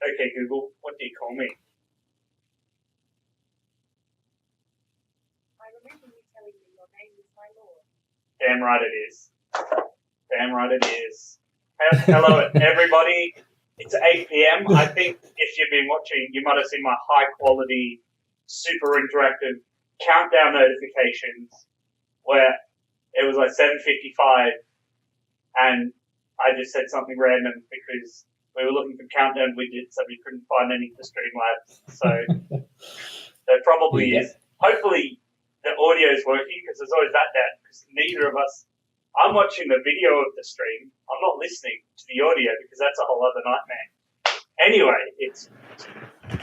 Okay, Google, what do you call me? I remember you telling me your name is my lord. Damn right it is. Damn right it is. Hello, everybody. It's 8 p.m. I think if you've been watching, you might have seen my high-quality, super interactive countdown notifications where it was like 7:55 and I just said something random because we were looking for countdown widgets and we couldn't find any for Streamlabs. So there probably is. Hopefully the audio is working because there's always that doubt because neither of us, I'm watching the video of the stream. I'm not listening to the audio because that's a whole other nightmare. Anyway, it's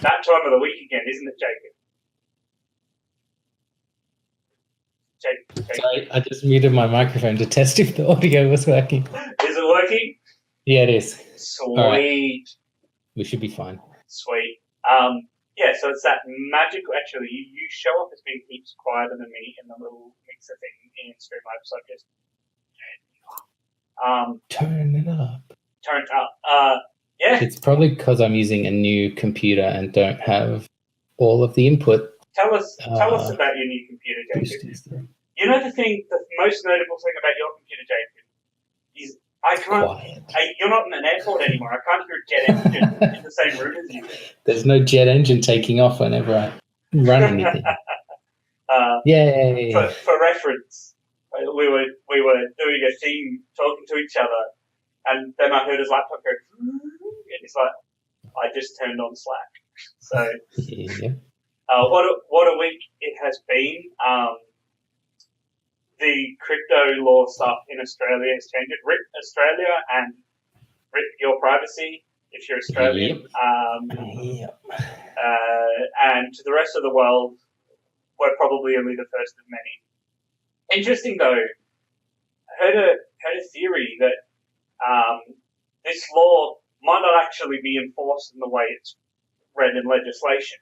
that time of the week again, isn't it, Jacob? Sorry, I just muted my microphone to test if the audio was working. Is it working? Yeah, it is. Sweet. Right. We should be fine. Sweet. Yeah, so it's that magical. Actually, you show up as being heaps quieter than me in the little mixer thing in Streamlabs. So just turn it up. Turn it up. Yeah. It's probably because I'm using a new computer and don't have all of the input. Tell us about your new computer, Jacob. You know the most notable thing about your computer, Jacob, is I can't. You're not in an airport anymore. I can't hear a jet engine in the same room as you. There's no jet engine taking off whenever I run anything. Yay! For reference, we were doing a thing, talking to each other, and then I heard his laptop go, and it's like I just turned on Slack. So. Yeah. What a week it has been. The crypto law stuff in Australia has changed. RIP Australia and RIP your privacy if you're Australian. Yep. And to the rest of the world, we're probably only the first of many. Interesting though, I heard a theory that this law might not actually be enforced in the way it's read in legislation.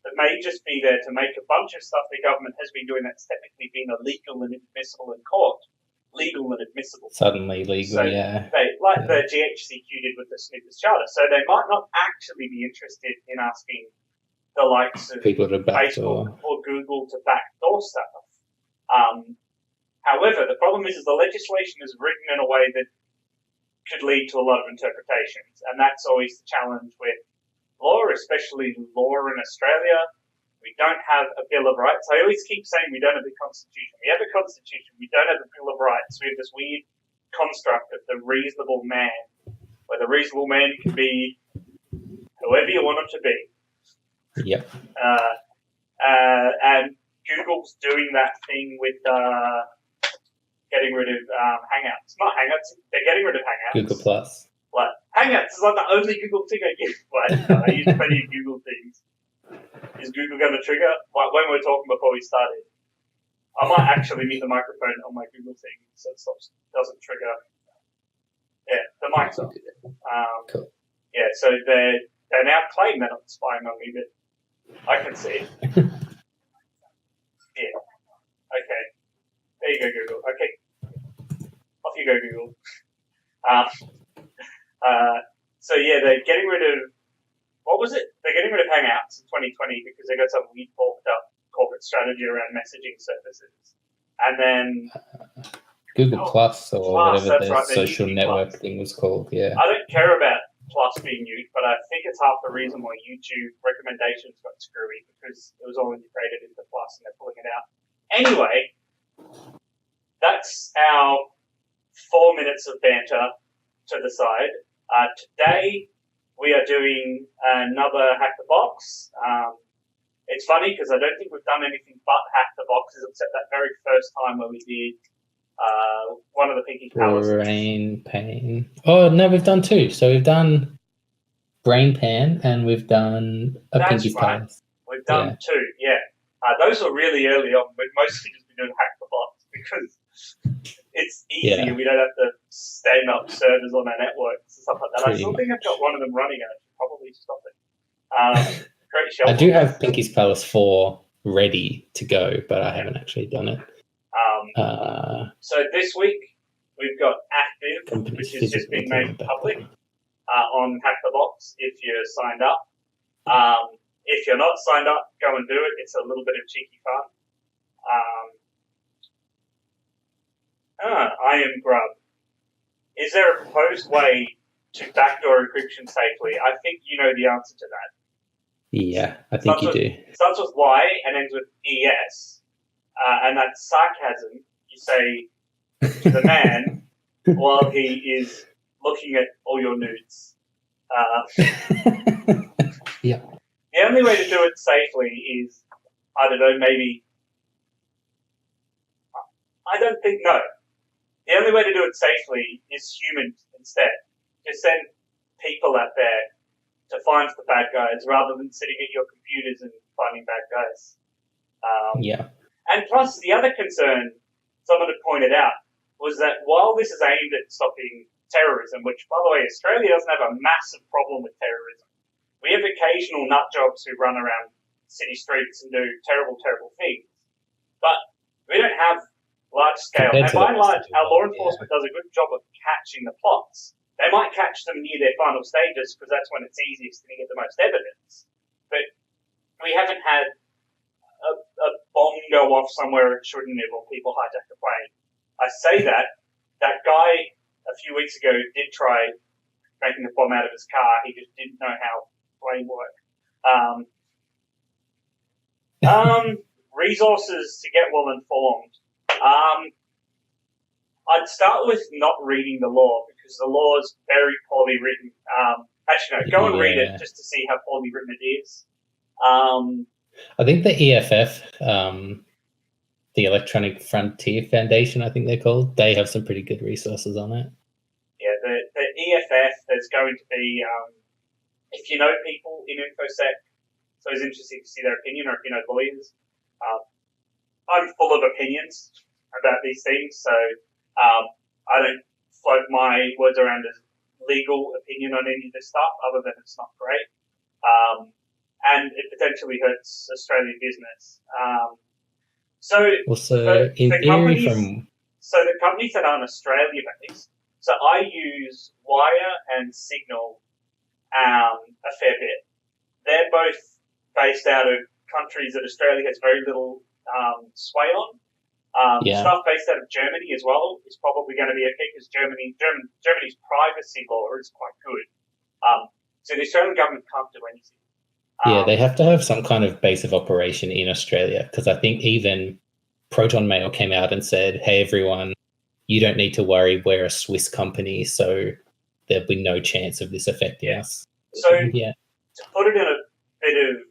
It may just be there to make a bunch of stuff the government has been doing that's technically been illegal and admissible in court. Legal and admissible. Suddenly legal, so yeah. The GHCQ did with the Snoopers Charter. So they might not actually be interested in asking the likes of people to Facebook or Google to backdoor stuff. However, the problem is the legislation is written in a way that could lead to a lot of interpretations. And that's always the challenge with law, especially law in Australia. We don't have a Bill of Rights. I always keep saying we don't have a constitution. We have a constitution. We don't have a Bill of Rights. We have this weird construct of the reasonable man, where the reasonable man can be whoever you want him to be. Yep. And Google's doing that thing with getting rid of Hangouts. Not Hangouts. They're getting rid of Hangouts. Google Plus. Like, Hangouts is like the only Google thing I use. I use plenty of Google things. Is Google going to trigger? Like when we were talking before we started, I might actually mute the microphone on my Google thing so it doesn't trigger. Yeah, the mic's on. Cool. Yeah, so they now claim they're not spying on me, but I can see it. Yeah. Okay. There you go, Google. Okay. Off you go, Google. So yeah, they're getting rid of, what was it? They're getting rid of Hangouts in 2020 because they got some weird bulked up corporate strategy around messaging services. And then Google Plus or whatever the right, social network thing was called, yeah. I don't care about Plus being used, but I think it's half the reason why YouTube recommendations got screwy because it was all integrated into Plus and they're pulling it out. Anyway, that's our 4 minutes of banter to the side. Today we are doing another Hack the Box. It's funny because I don't think we've done anything but Hack the Boxes except that very first time where we did one of the Pinky Palace. Brain Pan. Oh, no, we've done two. So we've done Brain Pan and we've done Pinky Palace. We've done two, yeah. Those were really early on. We've mostly just been doing Hack the Box because it's easy and we don't have to stand up servers on our networks and stuff like that. I still think I've got one of them running. I should probably stop it. Great show. I do have Pinky's Palace 4 ready to go, but I haven't actually done it. So this week we've got Active, which has just been made public on Hack the Box. box if you're signed up. If you're not signed up, go and do it. It's a little bit of cheeky fun. I am Grub. Is there a proposed way to backdoor encryption safely? I think you know the answer to that. Yeah, I think you do. Starts with Y and ends with ES, and that's sarcasm. You say to the man while he is looking at all your nudes. Yeah. The only way to do it safely is, I don't know, maybe... I don't think, no. The only way to do it safely is humans instead. Just send people out there to find the bad guys rather than sitting at your computers and finding bad guys. Yeah. And plus, the other concern someone had pointed out was that while this is aimed at stopping terrorism, which, by the way, Australia doesn't have a massive problem with terrorism, we have occasional nut jobs who run around city streets and do terrible, terrible things. But we don't have large scale. And by and large, our law enforcement does a good job of catching the plots. They might catch them near their final stages because that's when it's easiest to get the most evidence. But we haven't had a bomb go off somewhere it shouldn't have, or people hijack a plane. I say that guy a few weeks ago did try making a bomb out of his car. He just didn't know how plane work. Resources to get well informed. I'd start with not reading the law because the law is very poorly written. Actually, no, go and read it just to see how poorly written it is. I think the EFF, the Electronic Frontier Foundation, I think they're called, they have some pretty good resources on it. Yeah, the EFF, there's going to be, if you know people in InfoSec, so it's interesting to see their opinion, or if you know lawyers. I'm full of opinions about these things, so I don't float my words around as legal opinion on any of this stuff, other than it's not great. And it potentially hurts Australian business. So the companies that aren't Australia-based, so I use Wire and Signal a fair bit. They're both based out of countries that Australia has very little sway on. Stuff based out of Germany as well is probably going to be okay because Germany's privacy law is quite good. So the Australian government can't do anything. Yeah, they have to have some kind of base of operation in Australia because I think even Proton Mail came out and said, hey, everyone, you don't need to worry. We're a Swiss company, so there'll be no chance of this affecting us. So to put it in a bit of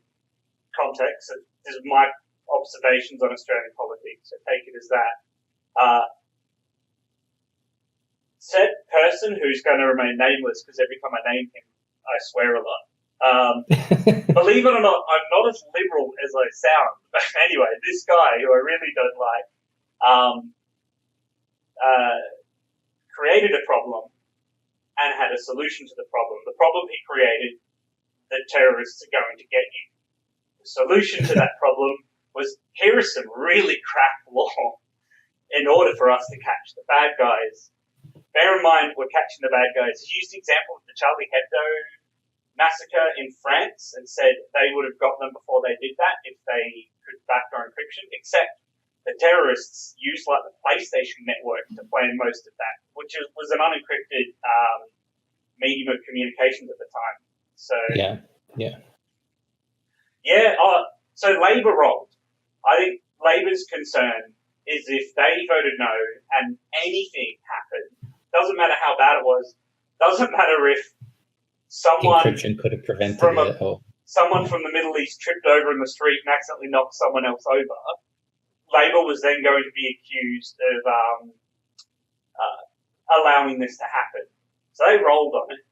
context, this is my observations on Australian politics, so take it as that. Said person who's going to remain nameless because every time I name him, I swear a lot. Believe it or not, I'm not as liberal as I sound. But anyway, this guy, who I really don't like, created a problem and had a solution to the problem. The problem he created, the terrorists are going to get you. The solution to that problem was, here is some really crap law in order for us to catch the bad guys. Bear in mind, we're catching the bad guys. He used the example of the Charlie Hebdo massacre in France and said they would have got them before they did that if they could backdoor encryption, except the terrorists used like the PlayStation network to plan most of that, which was an unencrypted medium of communications at the time. So so Labor rolled. I think Labor's concern is if they voted no and anything happened, doesn't matter how bad it was, doesn't matter if encryption could have prevented someone from the Middle East tripped over in the street and accidentally knocked someone else over. Labor was then going to be accused of allowing this to happen. So they rolled on it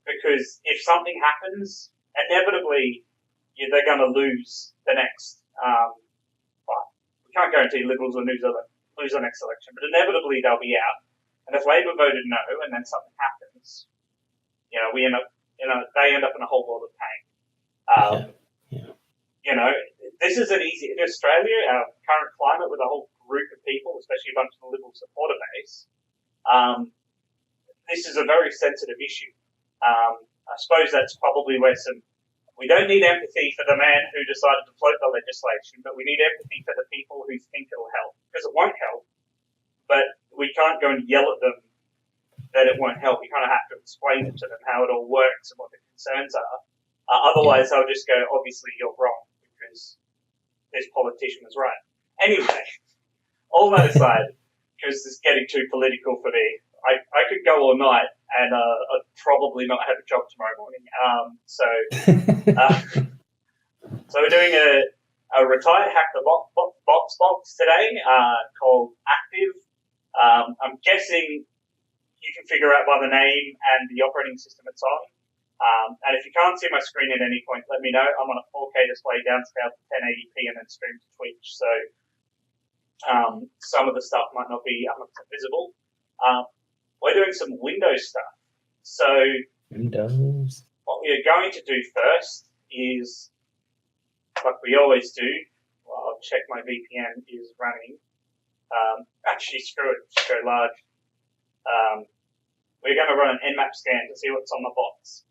because if something happens, inevitably they're going to lose the next. We can't guarantee Liberals will lose the next election, but inevitably they'll be out. And if Labor voted no, and then something happens, we end up, they end up in a whole world of pain. This isn't easy. In Australia, our current climate with a whole group of people, especially a bunch of the Liberal supporter base, this is a very sensitive issue. I suppose that's probably where we don't need empathy for the man who decided to float the legislation, but we need empathy for the people who think it'll help, because it won't help. But we can't go and yell at them that it won't help. We kind of have to explain it to them how it all works and what the concerns are. Otherwise, they'll just go, obviously, you're wrong, because this politician was right. Anyway, all that aside, because it's getting too political for me, I could go all night and I'd probably not have a job tomorrow morning. So we're doing a retired hack the box today called Active. I'm guessing you can figure out by the name and the operating system it's on. And if you can't see my screen at any point, let me know. I'm on a 4K display downscaled to 1080p and then streamed to Twitch. So some of the stuff might not be 100% visible. We're doing some Windows stuff. So Windows. What we are going to do first is, like we always do, I'll check my VPN is running. Actually, screw it, just go large. We're going to run an nmap scan to see what's on the box.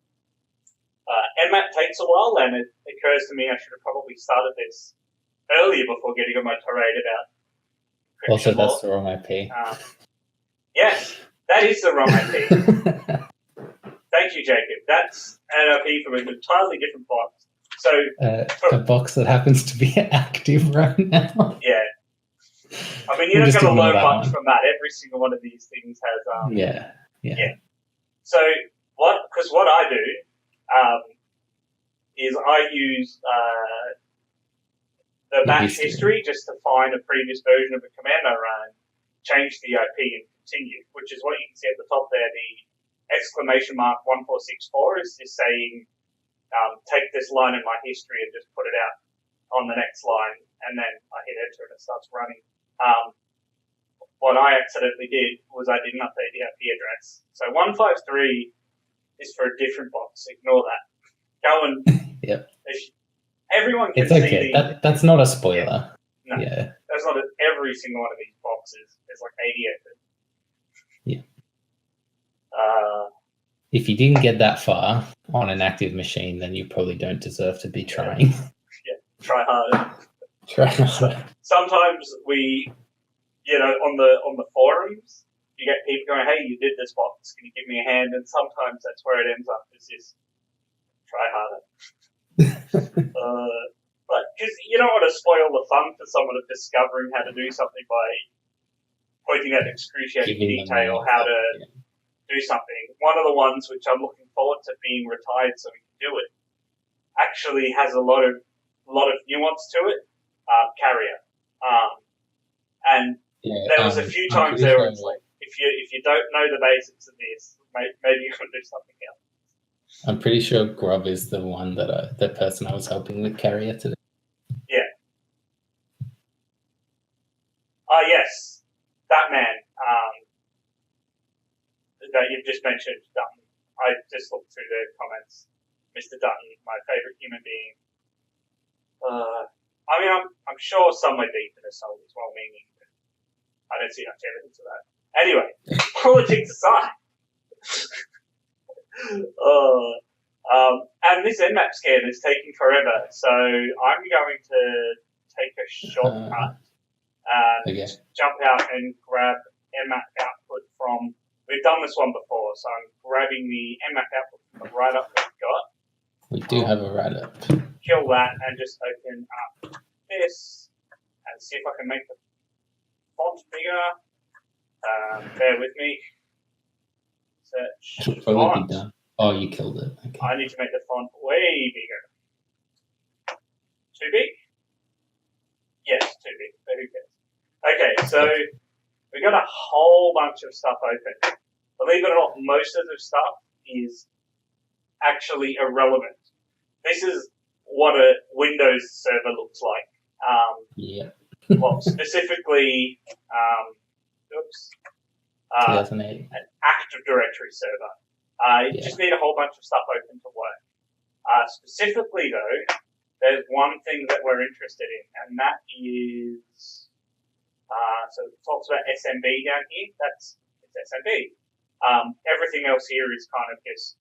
Nmap takes a while, and it occurs to me I should have probably started this earlier before getting on my tirade about encryption Also, law. that's the wrong IP. Yes, that is the wrong IP. Thank you, Jacob. That's an IP from an entirely different box. So a box that happens to be active right now. Yeah. I mean, you're not going to learn much from that. Every single one of these things has... Yeah. So what I do is I use the batch history just to find a previous version of a command I ran, change the IP and continue, which is what you can see at the top there. The exclamation mark 1464 is just saying, take this line in my history and just put it out on the next line, and then I hit enter and it starts running. What I accidentally did was I didn't update the IP address. So 153 is for a different box. Ignore that. Go and... Yep. Everyone can it's okay. see that's not a spoiler. No, yeah. That's not every single one of these boxes. There's like 80 of them. Yeah. If you didn't get that far on an active machine, then you probably don't deserve to be trying. Yeah, try harder. Try harder. Sometimes we, on the forums, you get people going, "Hey, you did this box. Can you give me a hand?" And sometimes that's where it ends up. Is just try harder. But because you don't want to spoil the fun for someone of discovering how to do something by pointing out excruciating detail how to do something. One of the ones which I'm looking forward to being retired so we can do it actually has a lot of nuance to it. Carrier, and there was a few times there where it's like if you don't know the basics of this, maybe you could do something else. I'm pretty sure Grub is the one the person I was helping with Carrier today. Yeah. Yes, that man that you've just mentioned, Dutton. I just looked through the comments. Mr. Dutton, my favourite human being. I mean, I'm sure somewhere deep in his soul is well-meaning, but I don't see much evidence of that. Anyway, politics aside. And this nmap scan is taking forever, so I'm going to take a shortcut and jump out and grab nmap output from... We've done this one before, so I'm grabbing the nmap output from the write-up we've got. We do have a write-up. Kill that and just open up this and see if I can make the font bigger. Bear with me. Search. Should probably be done. Oh, you killed it. Okay. I need to make the font way bigger. Too big? Yes, too big. But who cares? Okay, so we got a whole bunch of stuff open. Believe it or not, most of the stuff is actually irrelevant. This is what a Windows server looks like. Well, specifically, 2008. An Active Directory server. You just need a whole bunch of stuff open to work. Specifically, though, there's one thing that we're interested in, and that is, so it talks about SMB down here. It's SMB. Everything else here is kind of just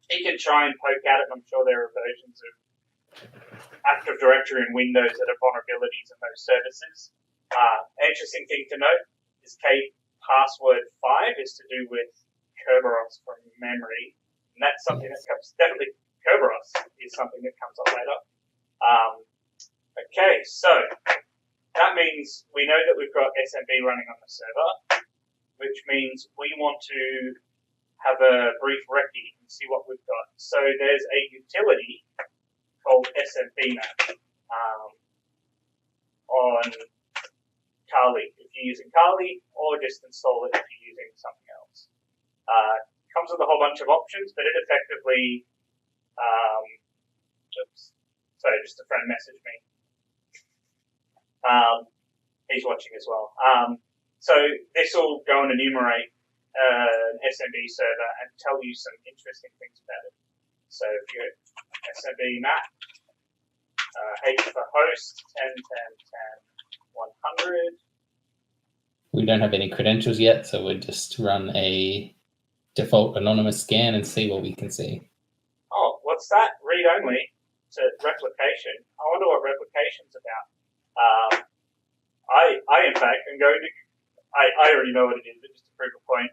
he can try and poke at it, and I'm sure there are versions of Active Directory in Windows that have vulnerabilities in those services. An interesting thing to note is password 5 is to do with kerberos from memory, and that's something that comes definitely. Kerberos is something that comes up later. Okay, so that means we know that we've got SMB running on the server, which means we want to have a brief recce and see what we've got. So there's a utility called smbmap on Kali if you're using Kali, or just install it if you're using something else. Comes with a whole bunch of options, but it effectively sorry, just a friend messaged me. He's watching as well. So this will go and enumerate an SMB server and tell you some interesting things about it. So if you SMB map, H for host, 10, 10, 10, 100. We don't have any credentials yet, so we'll just run a default anonymous scan and see what we can see. Oh, what's that? Read only to replication. I wonder what replication's about. I in fact am going to. I already know what it is, but just to prove a point.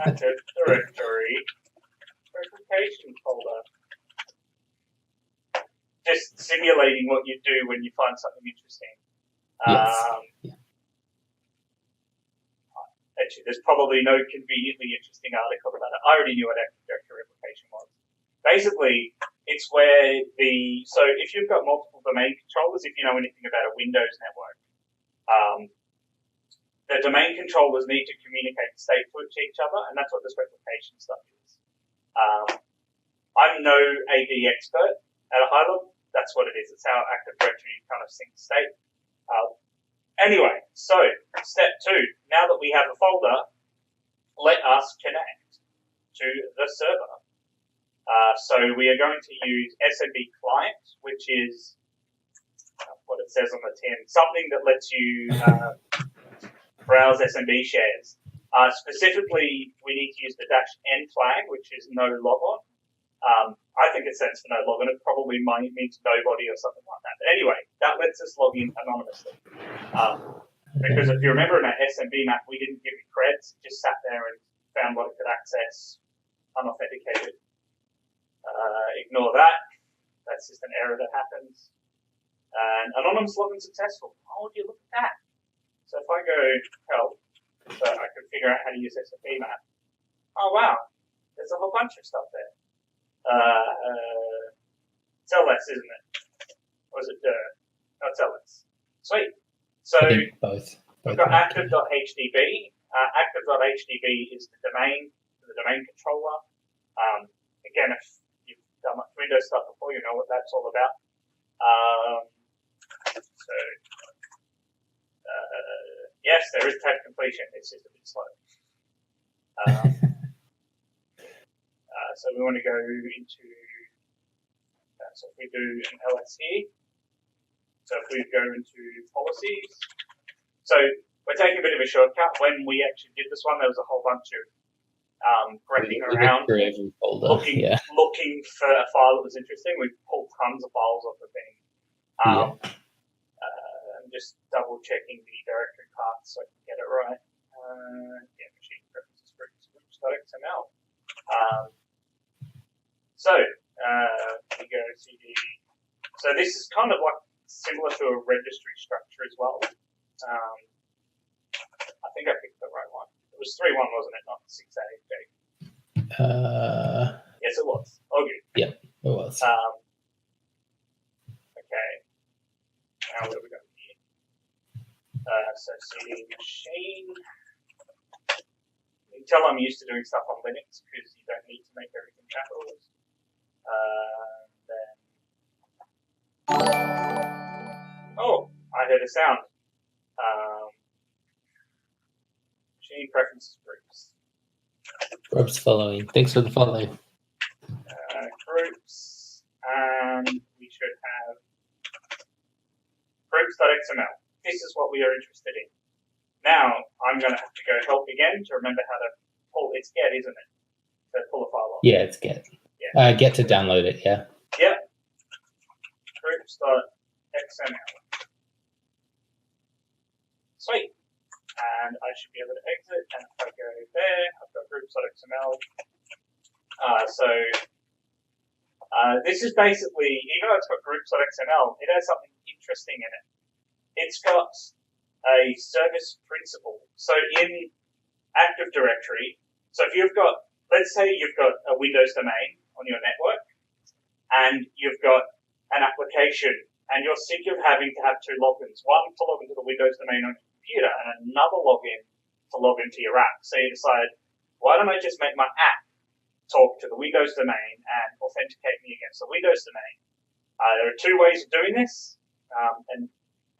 Active Directory replication folder. Just simulating what you do when you find something interesting. Yes. Actually, there's probably no conveniently interesting article about it. I already knew what Active Directory replication was. Basically, it's where so if you've got multiple domain controllers, if you know anything about a Windows network, the domain controllers need to communicate state to each other, and that's what this replication stuff is. I'm no AD expert at a high level. That's what it is. It's how Active Directory kind of syncs state. Anyway, so step 2. Now that we have a folder, let us connect to the server. So we are going to use smbclient, which is what it says on the tin, something that lets you browse SMB shares. Specifically, we need to use the -n flag, which is no logon. I think it stands for no logon. It probably means nobody or something like that. But anyway, that lets us log in anonymously. Because if you remember in our smbmap, we didn't give it creds. It just sat there and found what it could access unauthenticated. Ignore that. That's just an error that happens. And anonymous login successful. Oh, would you look at that? So if I go help, so I can figure out how to use smbmap. Oh wow, there's a whole bunch of stuff there. TLS, isn't it? Or is it no, TLS. Sweet. So I think both we've got active.hdb. Active.hdb is the domain controller. Again, if you've done much Windows stuff before, you know what that's all about. Yes, there is tab completion. It's just a bit slow. So we want to go into, so if we do an ls here, so if we go into policies, so we're taking a bit of a shortcut. When we actually did this one, there was a whole bunch of grabbing around, looking for a file that was interesting. We pulled tons of files off the thing. I'm just double checking the directory path so I can get it right. Machine preferences groups.xml. So we go cd. So this is kind of like similar to a registry structure as well. I think I picked the right one. It was 3.1, wasn't it? Not 6.8. Yes, it was. Oh, good. Yeah, it was. Okay. Now what have we got here? So cd machine. You can tell I'm used to doing stuff on Linux because you don't need to make everything capitals. Oh, I heard a sound. Machine preferences groups. Groups following. Thanks for the follow. Groups, and we should have groups.xml. This is what we are interested in. Now, I'm going to have to go help again to remember how to pull. It's get, isn't it? So pull a file Yeah, it's get. Yeah. Get to download it, yeah. Yep. Groups.xml. Sweet. And I should be able to exit. And if I go there, I've got groups.xml. This is basically, even though it's got groups.xml, it has something interesting in it. It's got a service principal. So in Active Directory, so if you've got, let's say you've got a Windows domain on your network, and you've got an application, and you're sick of having to have two logins, one to log into the Windows domain on your computer, and another login to log into your app. So you decide, why don't I just make my app talk to the Windows domain and authenticate me against the Windows domain? There are two ways of doing this. An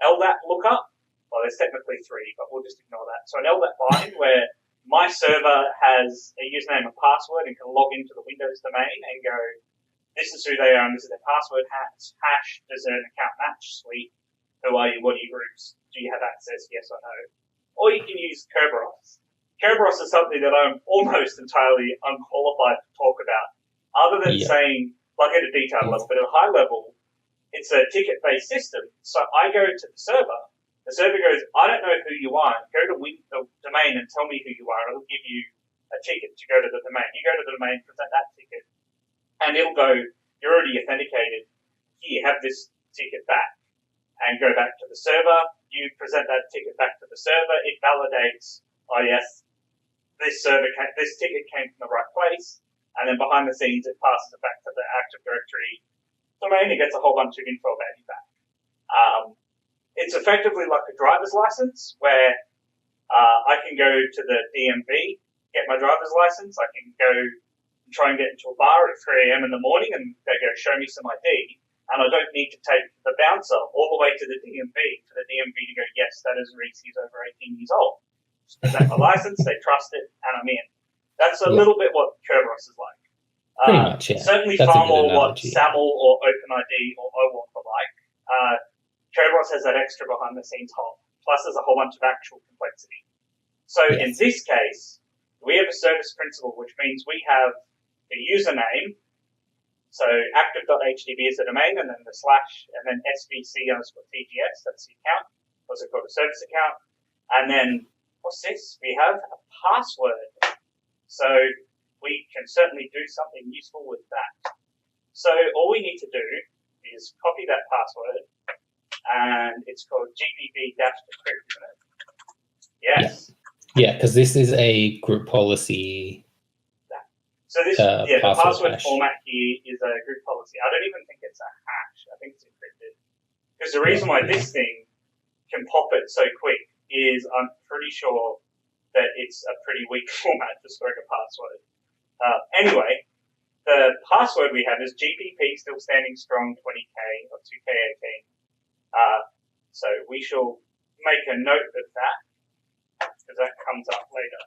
LDAP lookup, well, there's technically three, but we'll just ignore that. So an LDAP bind where my server has a username and password and can log into the Windows domain and go, this is who they are and this is their password, hash, does an account match, sweet, who are you, what are your groups, do you have access, yes or no? Or you can use Kerberos. Kerberos is something that I'm almost entirely unqualified to talk about, other than saying, like at a detailed level, but at a high level, it's a ticket-based system. So I go to the server goes, I don't know who you are, go to the domain and tell me who you are, and it'll give you a ticket to go to the domain. You go to the domain, present that ticket, and it'll go, you're already authenticated, here, have this ticket back, and go back to the server, you present that ticket back to the server, it validates, oh yes, this ticket came from the right place, and then behind the scenes it passes it back to the Active Directory domain, it gets a whole bunch of info about you back. It's effectively like a driver's license where I can go to the DMV, get my driver's license, I can go and try and get into a bar at 3 a.m. in the morning and they go, show me some ID, and I don't need to take the bouncer all the way to the DMV for the DMV to go, yes, that is Reese, he's over 18 years old. Just present my license, they trust it, and I'm in. That's a little bit what Kerberos is like. Pretty much, yeah. Certainly That's far more what analogy. SAML or OpenID or OAuth are like. Kerberos has that extra behind the scenes hop, plus there's a whole bunch of actual complexity. So in this case, we have a service principal, which means we have a username, so active.htb is the domain, and then the slash, and then sbc_tgs, that's the account, also called a service account. And then, what's this? We have a password. So we can certainly do something useful with that. So all we need to do is copy that password, and it's called GBB-decrypt, isn't it? Yes. Yeah, because this is a group policy. So this, the password hash. format here is a group policy. I don't even think it's a hash. I think it's encrypted. Because the reason why this thing can pop it so quick is I'm pretty sure that it's a pretty weak format for storing a password. Anyway, the password we have is GPP still standing strong 20K or 2K18. So we shall make a note of that because that comes up later.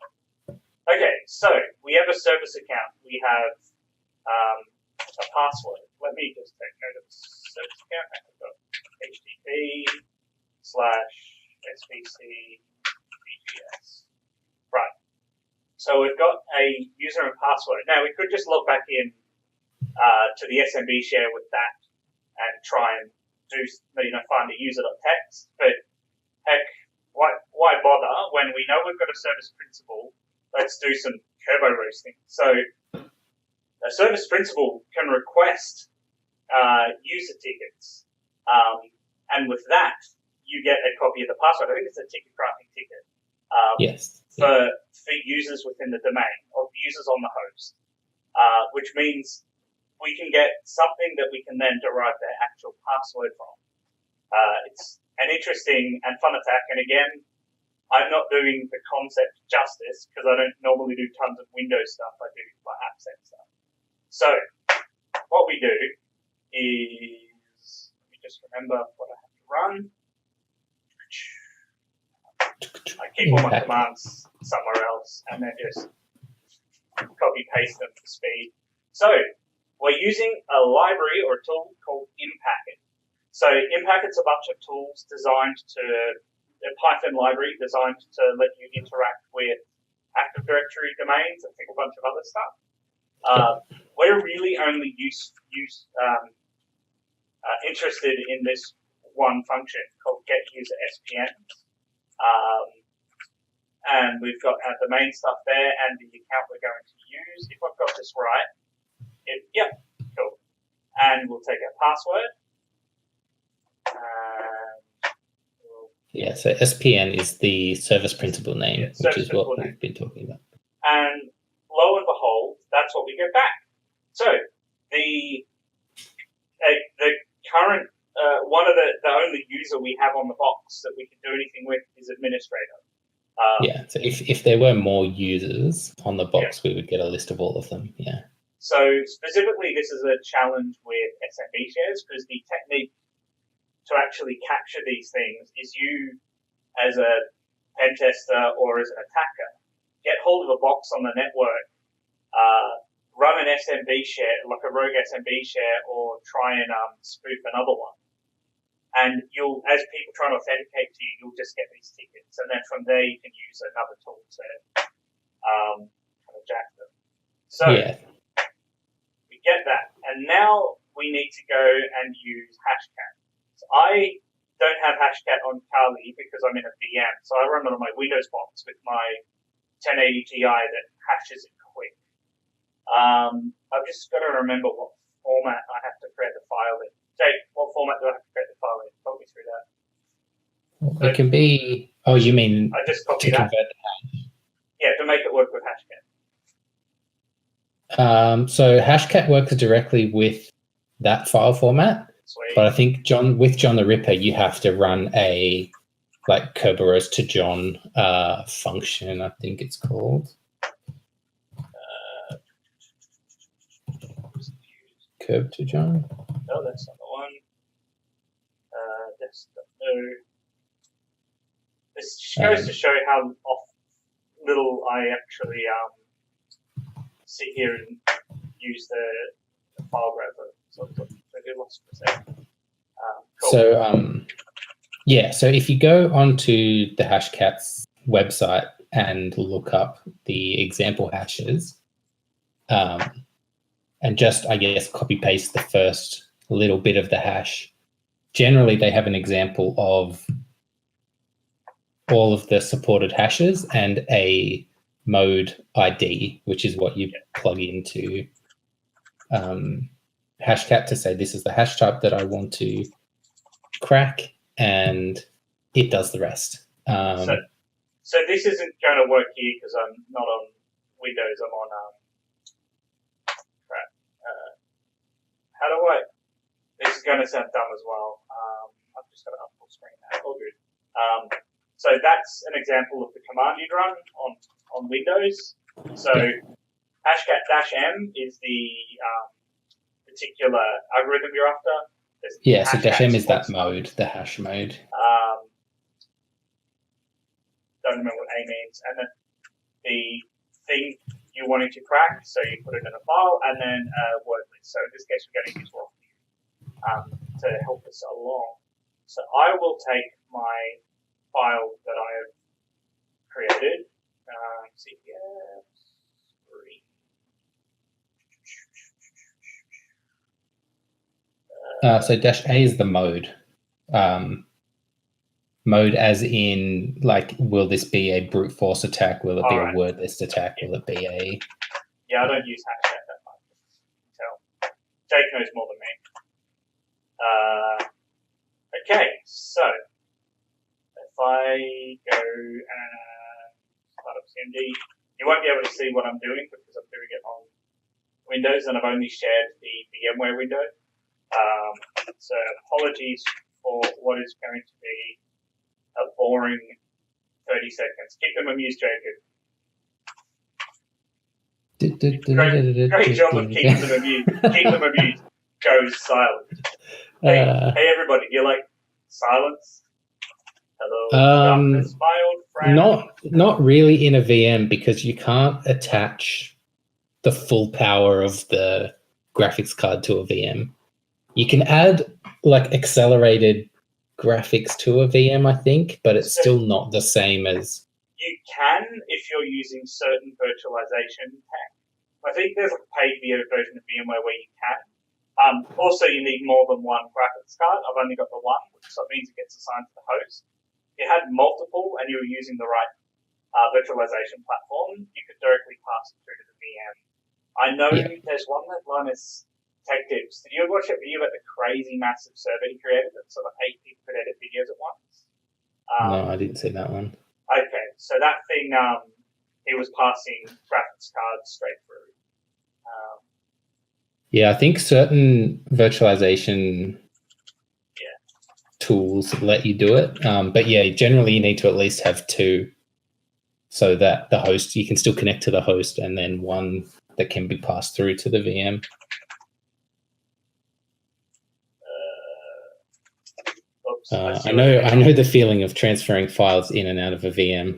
Okay, so we have a service account. We have a password. Let me just take note of the service account. I've got HTB/SBC/BGS. Right. So we've got a user and password. Now we could just log back in to the SMB share with that and try and find a user.txt. But heck, why bother when we know we've got a service principal? Let's do some kerboroasting. So a service principal can request user tickets, and with that you get a copy of the password. I think it's a ticket granting ticket. For users within the domain, or users on the host, which means we can get something that we can then derive their actual password from. It's an interesting and fun attack, and again, I'm not doing the concept justice because I don't normally do tons of Windows stuff. I do like AppSec stuff. So what we do is, let me just remember what I have to run. I keep all my commands somewhere else and then just copy paste them for speed. So we're using a library or a tool called impacket. So impacket's a bunch of tools designed to, a Python library designed to let you interact with Active Directory domains and a bunch of other stuff. We're really only interested in this one function called getUserSPN. And we've got the main stuff there and the account we're going to use. If I've got this right, yep, cool. And we'll take our password. Yeah, so SPN is the service principal name, which is what we've been talking about. And lo and behold, that's what we get back. So the current one of the only user we have on the box that we can do anything with is administrator. Yeah, so if there were more users on the box, we would get a list of all of them. Yeah. So specifically, this is a challenge with SMB shares because the technique to actually capture these things is you, as a pen tester or as an attacker, get hold of a box on the network, run an SMB share, like a rogue SMB share, or try and spoof another one. And you'll, as people try and authenticate to you, you'll just get these tickets. And then from there, you can use another tool to kind of jack them. So we get that. And now we need to go and use Hashcat. So I don't have Hashcat on Kali because I'm in a VM. So I run it on my Windows box with my 1080 Ti that hashes it quick. I've just got to remember what format I have to create the file in. Jake, what format do I have to create the file in? Talk me through that. It can be, oh, you mean I just copy to that. convert the hash? Yeah, to make it work with Hashcat. So Hashcat works directly with that file format. Sweet. But I think with John the Ripper, you have to run a like kerberos to John function, I think it's called. Kerb to John. No, that's not the one. No. This just goes to show how little I actually sit here and use the file grabber. So maybe lost for a second. Cool. So yeah, so if you go onto the Hashcat's website and look up the example hashes, and just, I guess, copy paste the first little bit of the hash, generally they have an example of all of the supported hashes and a mode ID, which is what you plug into Hashcat to say this is the hash type that I want to crack, and it does the rest. So this isn't going to work here because I'm not on Windows. I'm on crap. How do I? This is going to sound dumb as well. I've just got to up full screen now. All good. So that's an example of the command you'd run on Windows. So Hashcat-M is the particular algorithm you're after. Yeah, so -M is that mode, the hash mode. Don't remember what A means. And then the thing you're wanting to crack, so you put it in a file, and then a word list. So in this case, we're going to use Rocky to help us along. So I will take my file that I have created, So -A is the mode. Mode as in, like, will this be a brute force attack? Will it be a word list attack? Will it be a... Yeah, I don't use Hashcat that much. So Jake knows more than me. Okay, so if I go and start up CMD, you won't be able to see what I'm doing because I'm doing it on Windows and I've only shared the VMware window. So apologies for what is going to be a boring 30 seconds. Keep them amused, Jacob. Great job of keeping them amused. Keep them amused. Goes silent. Hey everybody, you're like, silence? Hello, darkness, my old friend. Not really in a VM because you can't attach the full power of the graphics card to a VM. You can add like accelerated graphics to a VM, I think, but it's still not the same as... You can if you're using certain virtualization tech. I think there's a paid version of VMware where you can. Also, you need more than one graphics card. I've only got the one, which means it gets assigned to the host. If you had multiple and you were using the right virtualization platform, you could directly pass it through to the VM. I know there's one that Linus Tech Tips. Did you ever watch that video about the crazy massive server he created that sort of 8 people could edit videos at once? No, I didn't see that one. Okay, so that thing, he was passing graphics cards straight through. Yeah, I think certain virtualization tools let you do it. But yeah, generally you need to at least have two so that the host, you can still connect to the host and then one that can be passed through to the VM. I know the feeling of transferring files in and out of a VM.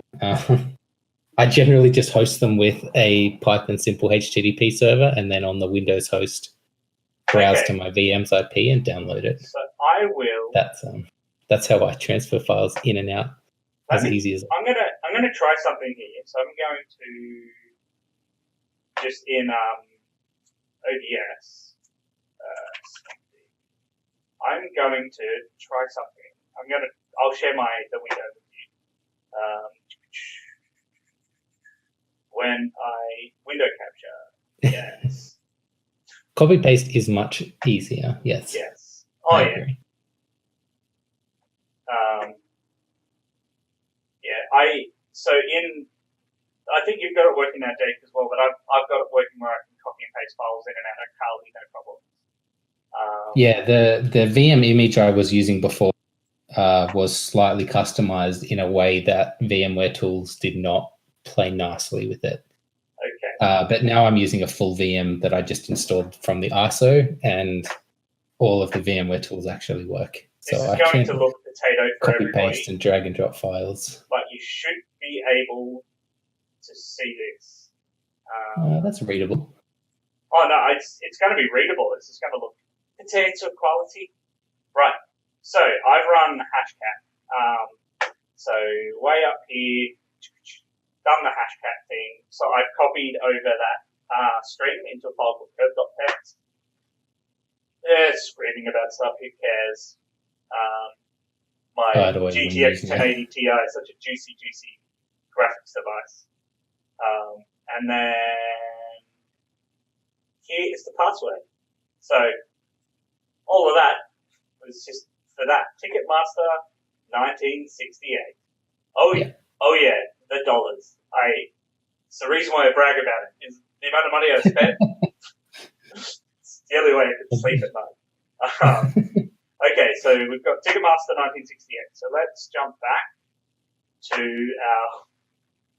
I generally just host them with a Python simple HTTP server, and then on the Windows host, browse to my VM's IP and download it. So I will. That's how I transfer files in and out easy as. I'm gonna try something here. So I'm going to just in ODS. I'm going to try something. I'll share the window with you. When I window capture, yes. Copy paste is much easier. Yes. Yes. Oh I yeah. agree. I think you've got it working now, Jake, as well. But I've got it working where I can copy and paste files in and out of Kali, no problem. Yeah, the VM image I was using before was slightly customized in a way that VMware tools did not play nicely with it. Okay. But now I'm using a full VM that I just installed from the ISO, and all of the VMware tools actually work. This so is I going can to look potato for copy everybody, paste and drag and drop files. but you should be able to see this. That's readable. Oh no, it's going to be readable. It's just going to look potato quality. Right. So I've run Hashcat. So way up here, done the Hashcat thing. So I've copied over that stream into a file called kerb.txt. It's screaming about stuff. Who cares? My GTX 1080 Ti is such a juicy graphics device. And then here is the password. So all of that was just for that Ticketmaster 1968. Oh yeah, the dollars. It's the reason why I brag about it is the amount of money I spent. It's the only way I could sleep at night. Okay, so we've got Ticketmaster 1968. So let's jump back to our.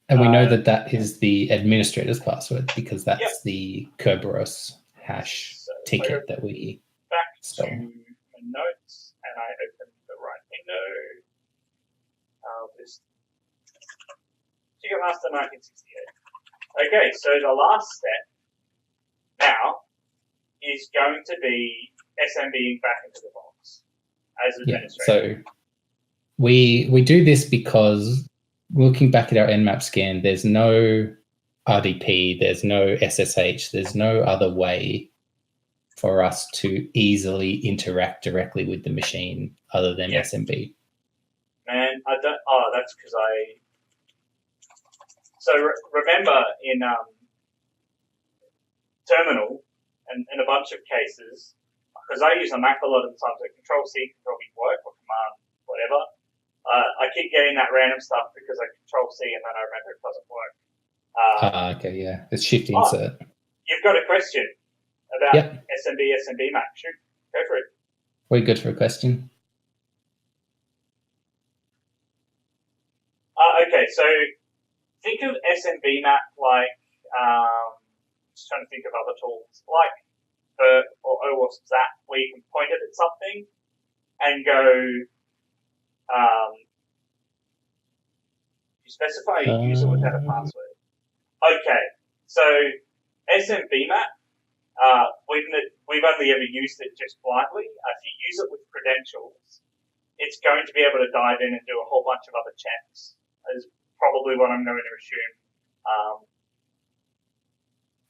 And we know that is the administrator's password because that's the Kerberos hash ticket that we back stole. to the notes, and I open the right window. I'll just Ticketmaster 1968. Okay, so the last step now is going to be SMBing back into the box as administrator. So we do this because looking back at our nmap scan, there's no RDP, there's no SSH, there's no other way for us to easily interact directly with the machine other than SMB. Man, I don't. Oh, that's because I. So remember in terminal and in a bunch of cases, because I use a Mac a lot of the time, so Control C, Control V work or Command whatever. I keep getting that random stuff because I Control C and then I remember it doesn't work. Okay, yeah, it's shift insert. You've got a question about smbmap. Shoot, go for it. We're good for a question. Okay, so think of smbmap like, just trying to think of other tools, like Bert or OWASP Zap, where you can point it at something and go, you specify a user without a password. Okay, so smbmap, we've only ever used it just blindly. If you use it with credentials, it's going to be able to dive in and do a whole bunch of other checks, is probably what I'm going to assume.